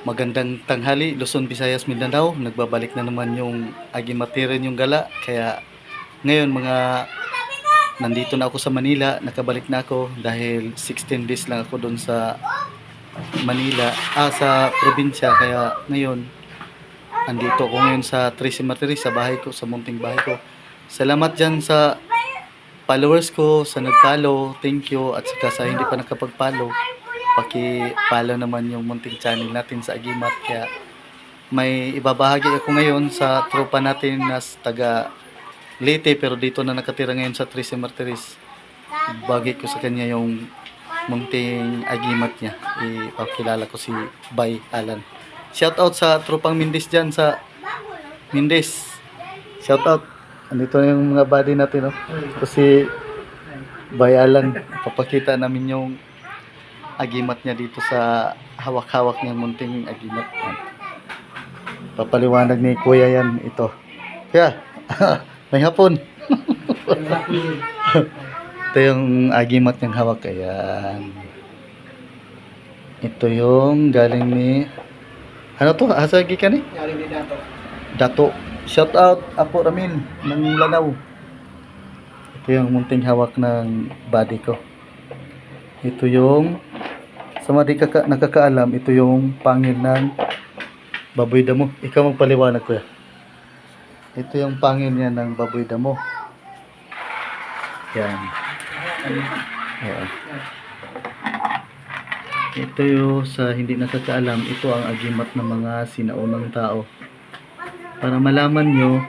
Magandang tanghali, Luzon, Visayas, Mindanao. Nagbabalik na naman yung Agimatiren yung gala. Kaya ngayon nandito na ako sa Manila. Nakabalik na ako dahil 16 days lang ako doon sa Manila, sa probinsya. Kaya ngayon, andito ako ngayon sa Trece Martires, sa bahay ko, sa munting bahay ko. Salamat dyan sa followers ko, sa nag-follow. Thank you. At saka sa hindi pa nakapag-follow, paki-follow naman yung munting channel natin sa Agimat. Kaya may ibabahagi ako ngayon sa tropa natin na taga Leyte pero dito na nakatira ngayon sa Trece Martires. Ibahagi ko sa kanya yung munting Agimat niya. Ipakilala ko si Bay Alan. Shout out sa tropang Mindis dyan sa Mindis. Shout out. Andito na yung mga buddy natin, no? Ito si Bay Alan. Papakita namin yung Agimat niya dito sa hawak-hawak niyang munting Agimat. Papaliwanag ni Kuya yan ito. Kaya, may hapon. Ito yung Agimat niyang hawak. Ayan. Ito yung galing ni... Ano to? Asa ka ni? Galing ni Dato. Dato. Shout out Apo Ramil ng Lanao. Ito yung munting hawak ng body ko. Ito yung sa mga nakakaalam, ito yung pangil ng baboy damo. Ikaw magpaliwanag, kuya. Ito yung pangil niya ng baboy damo. Yan. Ayan. Ito yung sa hindi nakakaalam, ito ang agimat ng mga sinaunang tao. Para malaman nyo,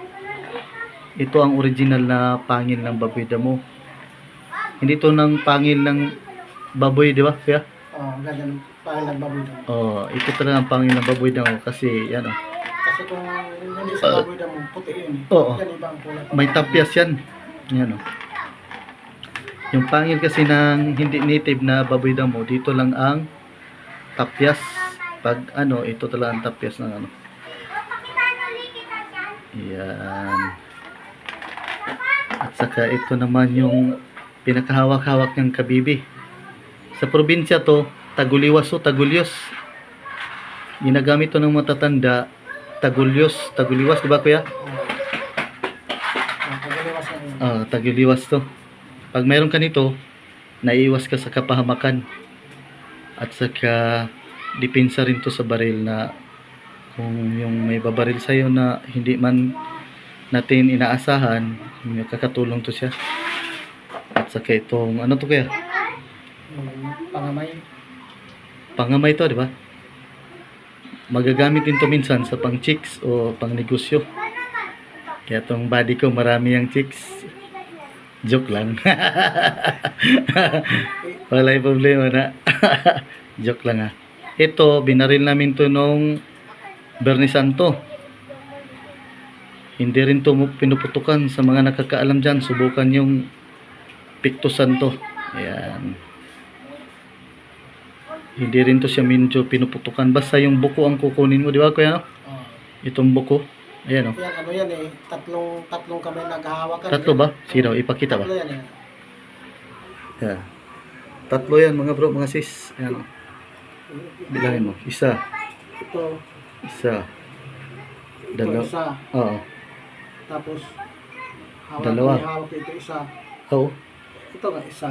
ito ang original na pangil ng baboy damo. Hindi ito ng pangil ng baboy, di ba? Kaya? Oh, ganda ng pangil ng baboy damo. Oh, ito talaga ang pangil ng baboy damo kasi yan oh. Kasi kung hindi sa baboy damo, puti yun. Oo. Yan ibang kulay. May tapyas yan. Yan oh. Yung pangil kasi ng hindi native na baboy damo, dito lang ang tapyas. Pag ano, ito talaga ang tapyas ng ano. Yan. At saka ito naman yung pinakahawak-hawak ng kabibi. Sa probinsya to, taguliwas o tagulyos. Ginagamit to ng matatanda, taguliwas, di ba kuya? Pagaliwas yan. Taguliwas to. Pag mayroon ka nito, naiiwas ka sa kapahamakan. At saka, depensa rin to sa baril na kung yung may babaril sa'yo na hindi man natin inaasahan, kakatulong to siya. At saka itong, ano to kaya? Pangamay. Pangamay to, di ba? Magagamit din to minsan sa pang chicks o pang negosyo. Kaya itong body ko, marami yung chicks. Joke lang. Wala yung problema na. Joke lang ha. Ito, binaril namin to nung Bernie Santo. Hindi rin to pinuputukan sa mga nakakaalam dyan. Subukan yung Picto Santo. Ayan. Hindi rin to siya medyo pinuputukan. Basta yung buko ang kukunin mo. Di ba kuya? No? Oh. Itong buko. Ayan o. Yan, ano yan eh. Tatlong kamay naghahawakan. Tatlo ba? Sino? Ipakita ba? Tatlo yan eh. Yeah. Tatlo yan mga bro, mga sis. Ayan o. Bilangin mo. Isa. Ito. Isa. Ito Dalawa. isa. Oo. Tapos, Dalawa. hawak ito isa. Oo. Ito nga isa.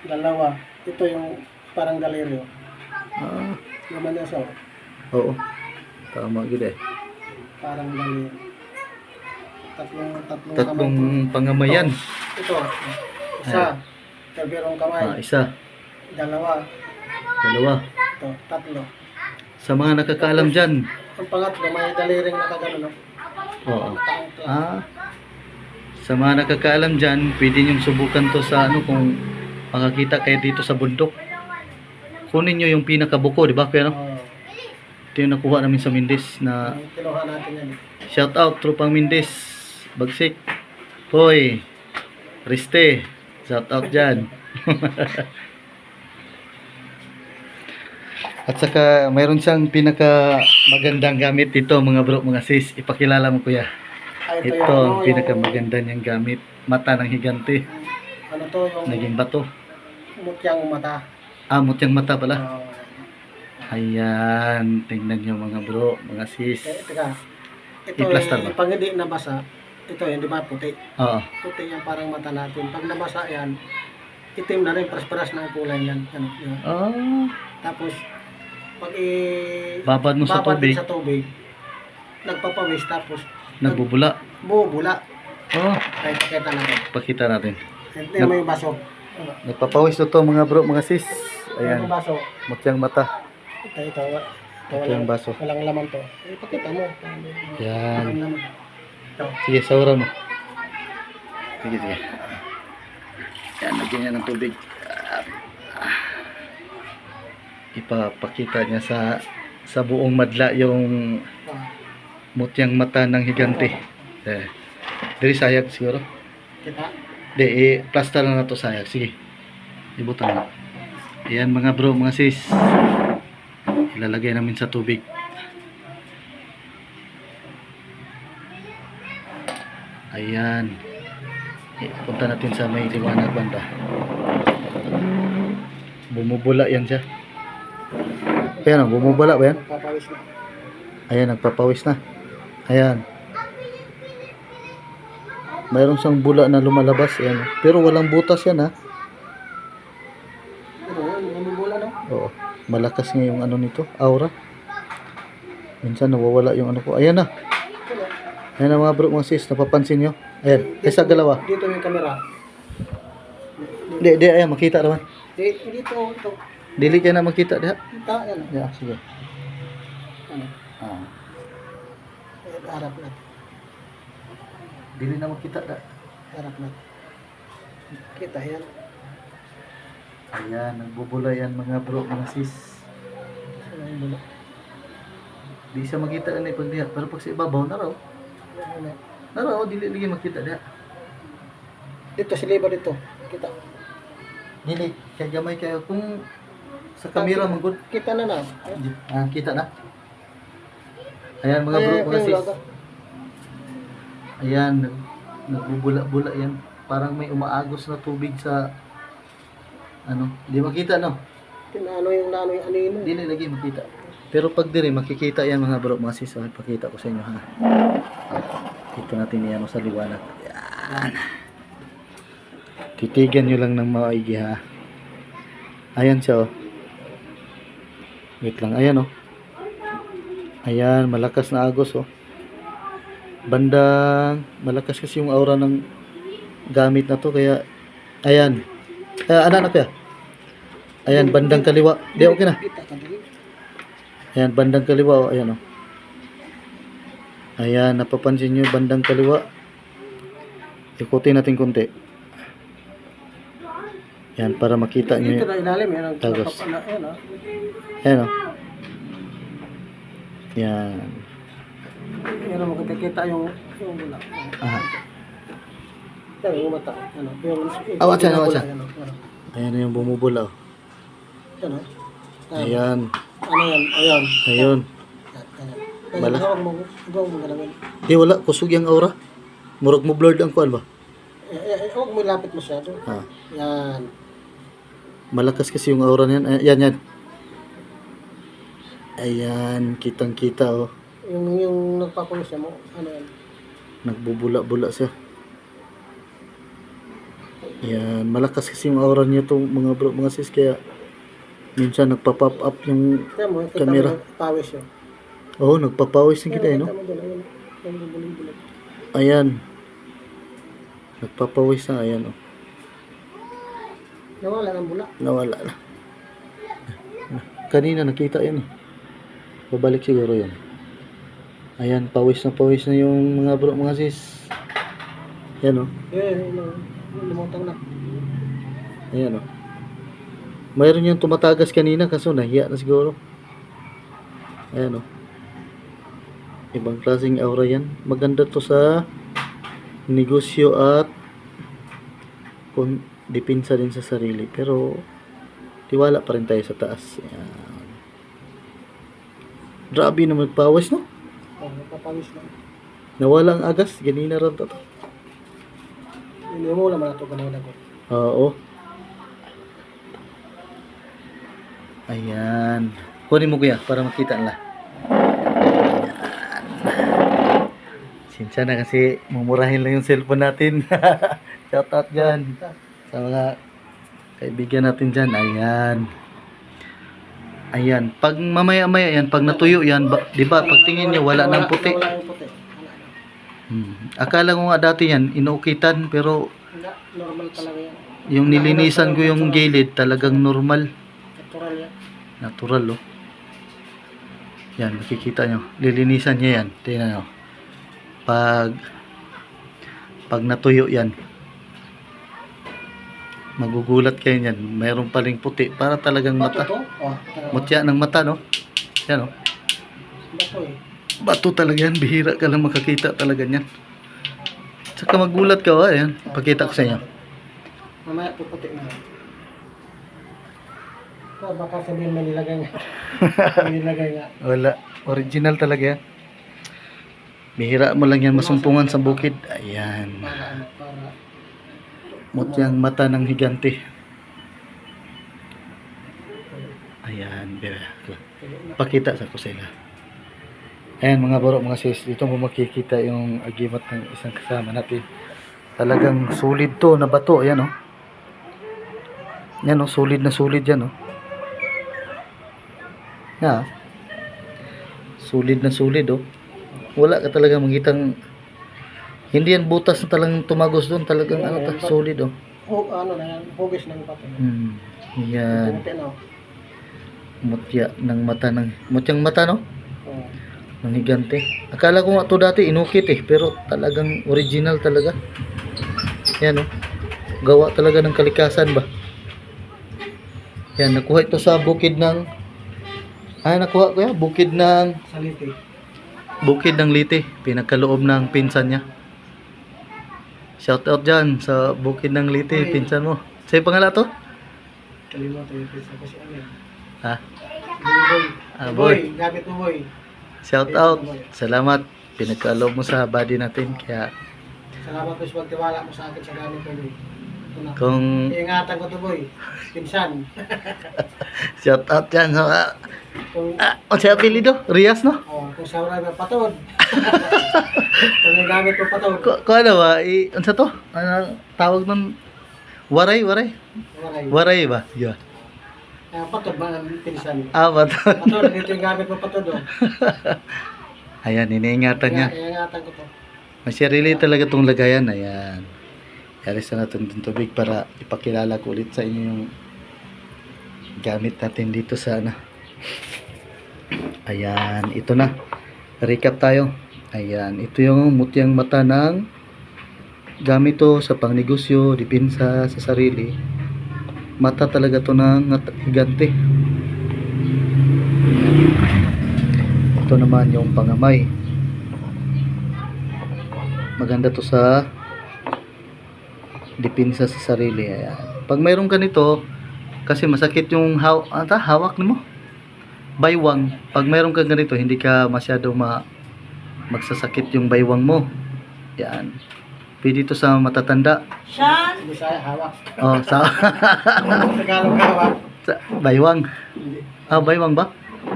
Dalawa. Ito yung parang galeryo. Naman niya sa Oo. Tama gud eh. parang galeryo. Tatlong Tatlong kamay. pangamayan. Ito. Isa. Kalberong kamay. Isa. Dalawa. Dalawa. Ito. Tatlo. Sa mga nakakaalam dyan. Ang pangatlo, may daliring nakagano, no? Oo. Taong Sa mga nakakaalam dyan, pwede nyo subukan to sa ano kung makakita kayo dito sa bundok. Kunin nyo yung pinakabuko, di ba? Kaya no? Ito yung nakuha namin sa Mindis na kinuha natin yan. shout out tropang Mindis. Bagsik. Hoy. Riste. Shout out dyan. At saka mayroon siyang pinaka magandang gamit dito mga bro, mga sis. Ipakilala mo kuya. Ay, Ito ang pinaka maganda niyang gamit. Mata ng higante. Ano to, yung Naging bato. mutyang mata. Mutyang mata pala. Ayan, tingnan nyo mga bro, mga sis. Teka, ito I-plaster ba? pag hindi nabasa, ito yun, di ba, puti. Oo. Puti yan parang mata natin. Pag nabasa yan, itim na rin, paras-paras na ang kulay yan. Ano, yun. Oh. Tapos, pag Babad mo sa babad din tubig, sa tubig, nagpapawis, tapos nagbubula. bubula. Oh, Kahit pakita natin. pakita natin. Hindi mo yung baso. Ano? Nagpapawis na to mga bro, mga sis. Ayan. Ayan, Yung baso. mutyang mata. Ito, Mutyang baso. walang laman to. Pakita mo. Yan. Walang laman. Ito. Sige, sawaran mo. Sige, sige. Yan, lagyan niya ng tubig. Ipapakita niya sa buong madla yung Ah, mutyang mata ng higante. Diri sayag siguro. kita. Di, plaster na to sayag. Sige. Ibutan na. Ayan mga bro, mga sis. Ilalagay namin sa tubig. Ayan. Punta natin sa may liwanag banda. Bumubula yan siya. Ayan, bumubula ba yan? Papawis na. Ayan, nagpapawis na. Ayan. Mayroon siyang bula na lumalabas. Ayan. Pero walang butas yan ha. Ano, bumubula no? Oo. Malakas nga yung ano nito, aura. Minsan nawawala yung ano ko. Ayan na. Ayan na mga bro, mga sis. Napapansin nyo? Ayan. Kaysa galawa. Dito yung camera. Di, ayan. Makita naman. Dito, ito. Dili kayo na makita. Diha. Kita, yan. Yeah, sige. Ano? Ah. Harap na. Dili na makita. Da. Harap na. Kita yan. Ayan. Nagbubula yan mga bro, mga sis. Ano yung bulo? Di siya makita na pag diha. Pero pag sa ibabaw, naraw. Ano? Naraw, dili lagi makita diha. Dito, si liver dito. Kita. Dili. Kaya gamay kayo. Kung sa kamera magod. Kita na na. Ah, kita na. Ayan mga bro, mga sis. Ayan, nagbubula-bula yan. Parang may umaagos na tubig sa ano, di makita no? Ano yung anino. Dili lagi makita. Pero pag diri makikita yan mga bro, mga sis. Pakita ko sa inyo ha. Dito natin yan sa liwanag. Ayan. Titigan nyo lang ng maigi ha. Ayan siya oh. Wait lang, ayan oh. Ayan, malakas na agos oh. Bandang malakas kasi yung aura ng gamit na to kaya ayan. Ano kaya? Ayan, bandang kaliwa. Di okay na. Kita ka dali. Ayan, bandang kaliwa oh. Ayan oh. Ayan, napapansin nyo bandang kaliwa. Ikutin natin konti. Yan, para makita nyo Dito yung na ilalim. Yan ang Tagos. Yan ah. ayan oh. Yan. Yan ang makikita yung bula. Aha. Yan yung mata. Ano? Yung Awat siya, awat siya. Yan oh. Ayan na yung bumubula oh. Yan oh. Ayan. Ano yan? Ayan. Ayun. Bala. Huwag mo galawin. Di wala, kusog yung aura. Murag mo blurred ang kuan ba? Huwag mo lapit masyado. Ah. Yan. Malakas kasi yung aura niyan. Ayan, yan. Ayan, kitang-kita oh. Yung nagpapawis mo, ano yan? Nagbubula-bula siya. Ayan, malakas kasi yung aura niya to mga bro, mga sis, kaya minsan nagpa-pop up yung Kaya mo, kita Camera. mo pawis yun. oh, nagpapawis yung kita eh, no? Kita mo dyan, ayun. Yung bubuling-buling. Ayan. Nagpapawis na, ayan oh. Nawala ng bula. Nawala na. Kanina nakita yan eh. Babalik siguro yan. Ayan, pawis na yung mga bro, mga sis. Ayan oh. Lumutang na. Ayan oh. Mayroon yung tumatagas kanina kaso nahiya na siguro. Ayan oh. Ibang klaseng aura yan. Maganda to sa negosyo at kung depensa din sa sarili. Pero tiwala pa rin tayo sa taas. Ayan. Grabe naman nagpawas no? Napapawis na. Nawala ang agas. Ganina rin to. Hindi mo naman ito kanina ko. Oo. Ayan. Kunin mo kuya para makita nila. Sinsya na kasi mumurahin lang yung cellphone natin. Shout out dyan sa mga kaibigan natin dyan. Ayan. Ayan. Pag mamaya-maya yan, pag natuyo yan, di ba, pag tingin nyo, wala nang puti. Wala yung puti. Wala na. Akala ko nga dati yan, inuukitan, pero Wala, normal talaga yan. yung nilinisan ko yung gilid, talagang normal. Natural yan. Natural, oh. Yan, makikita nyo. Lilinisan niya yan. Tingnan nyo. Pag natuyo yan, magugulat kayo niyan. Mayroon paling puti. Para talagang Bato mata. to? Oh, Mutya ng mata, no? Yan, oh. bato eh. Bato talaga yan. Bihira ka lang makakita talaga niyan. Tsaka magulat ka, oh. Ayan. Pakita ko sa inyo. Mamaya puputi na. Oh, baka sabihin may nilagay nga. May nilagay nga. Wala. Original talaga yan. Bihira mo lang yan masumpungan sa bukid. Ayan. Para ano, para Mutyang mata ng higante. Ayan. Pakita sa kusina. Ayan mga bro, mga sis. Dito mo makikita yung agimat ng isang kasama natin. Talagang solid to na bato. Ayan oh. Yan oh. Solid na solid yan oh. Yeah. Solid na solid oh. Wala ka talaga makitang hindi yan butas na talagang tumagos doon. Talagang ano ta, solid oh. oh, ano na yan, hugis ng bato. Yan. Puputi na. Mutya ng mata ng mutyang mata no? Oh. Ng higante. Akala ko nga to dati inukit eh, pero talagang original talaga. Yan oh. Gawa talaga ng kalikasan ba? Yan, nakuha ito sa bukid ng nakuha ko yan, Saliti. bukid ng Liti, pinagkaloob ng pinsan niya. Shout out dyan sa bukid ng Liti, Ay. pinsan mo. Sa'yo pangalan to? Kalimutan yung pizza kasi ano yan. Ha? Boy. Boy. Gamit mo boy. Shout out. Salamat. Pinagkaloob mo sa body natin. Kaya Salamat po sa pagtiwala mo sa akin sa gamit mo boy. Ito na. kung Iingatan ko to boy. Pinsan. shout out dyan sa Kung, o siya apelido? Rias no? kung sa oras na patod. Kung yung gamit mo patod. Ko ano ba? Ano sa to? Ano tawag nun? Waray? Waray. Waray ba? Yeah. Patod ba ang pinsan? Ba't? Patod, dito yung gamit mo patod oh. Ayan, iniingatan niya. Iingatan ko to. Masarili talaga itong lagayan. Ayan. Yaris na natin itong tubig para ipakilala ko ulit sa inyo yung gamit natin dito sa Ayan, ito na. Recap tayo. Ayan, ito yung mutyang mata ng gamit to sa pangnegosyo, dipinsa sa sarili. Mata talaga to ng higante. Ito naman yung pangamay. Maganda to sa dipinsa sa sarili. Ayan. Pag mayroon ka nito, kasi masakit yung hawak mo. Baywang. Pag mayroon ka ganito, hindi ka masyado magsasakit yung baywang mo. Yan. Pwede ito sa matatanda. Sa Bisaya, hawak. Oh, sa Tagalog hawak. baywang. Hindi. Baywang ba?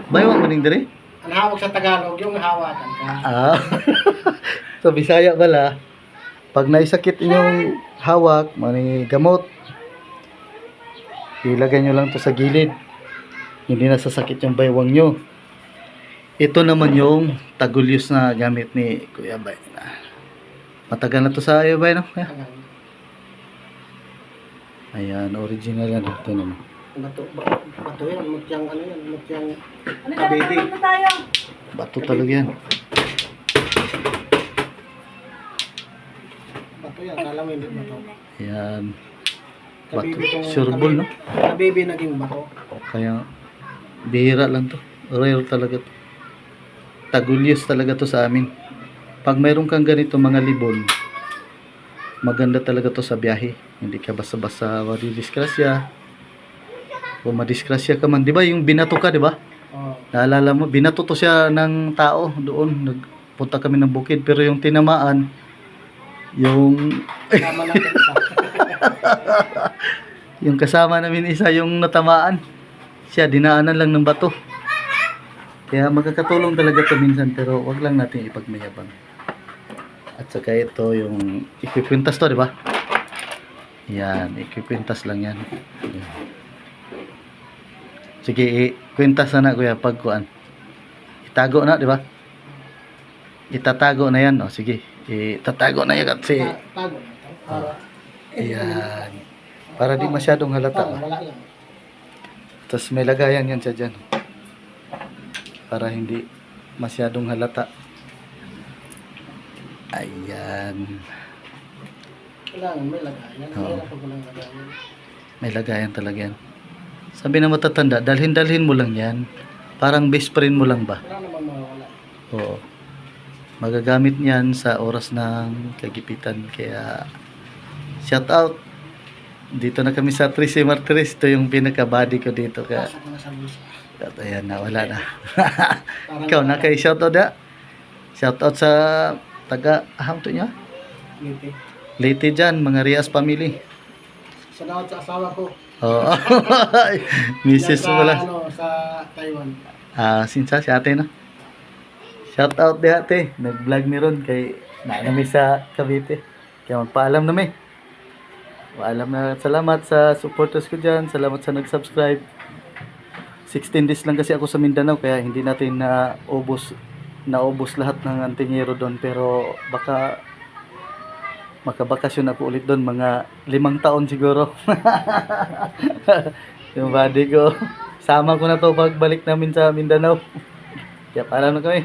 Baywang maning dire? Ang hawak sa Tagalog, yung hawakan ka. So Bisaya pala. Pag naisakit yung hawak, mani gamot. Ilagay nyo lang to sa gilid. Hindi na sasakit yung baywang nyo. Ito naman yung tagulyos na gamit ni Kuya Bay. Matagal na to sa iyo, Bay, no? Ayan, original yan. Ito naman. Bato yan, mutyang ano yan, mutyang kabibi. Bato talaga yan. Bato yan, kala mo hindi bato. Ayan. Bato. Kabibi tong Sureball, no? Kabibi naging bato. Kaya, bihira lang to. Rare talaga to. Tagulyos talaga to sa amin. Pag mayroon kang ganito mga libon, maganda talaga to sa biyahe. Hindi ka basta-basta madidiskrasya. O madiskrasya ka man. Di ba yung binato ka, di ba? Oh. Naalala mo, binato to siya ng tao doon. Nagpunta kami ng bukid. Pero yung tinamaan, yung Tama lang isa. yung kasama namin isa yung natamaan. Siya, dinaanan lang ng bato. Kaya makakatulong talaga ito minsan pero wag lang natin ipagmayabang. At saka ito yung ikikwintas to, di ba? Yan, ikikwintas lang yan. Yan. Sige, ikwintas na kuya pagkuan. Itago na, di ba? Itatago na yan. O sige, itatago na yan kasi. Tago na ito. Para, Ayan. Para di masyadong halata. wala lang. Tapos may lagayan yan siya dyan. Para hindi masyadong halata. Ayan. Kailangan may lagayan. Oo. Mayroon pag walang lagayan. May lagayan talaga yan. Sabi na matatanda, dalhin-dalhin mo lang yan. Parang best friend mo lang ba? Wala naman mawawala. Oo. Magagamit niyan sa oras ng kagipitan. Kaya, shout out. Dito na kami sa Trece Martires. Ito yung pinaka-body ko dito. Kaya, Pasok ko na sa bulsa. at ayan na, wala na. Parang Ikaw na kay shout out na. Shout out sa taga, aham to niya? ngiti. Leyte dyan, mga Rias family. Salamat sa asawa ko. Oo. Mrs. Yan mo pala. Ano, sa Taiwan. Sinsa si ate no? Shout out di ate. Nag-vlog ni Ron kay naanami sa Cavite. Kaya magpaalam na may. Paalam na. Salamat sa supporters ko dyan. Salamat sa nag-subscribe. 16 days lang kasi ako sa Mindanao kaya hindi natin naubos lahat ng antingero doon pero baka makabakasyon ako ulit doon mga 5 taon siguro. Yung body ko sama ko na to pagbalik namin sa Mindanao. Kaya paalam na kami.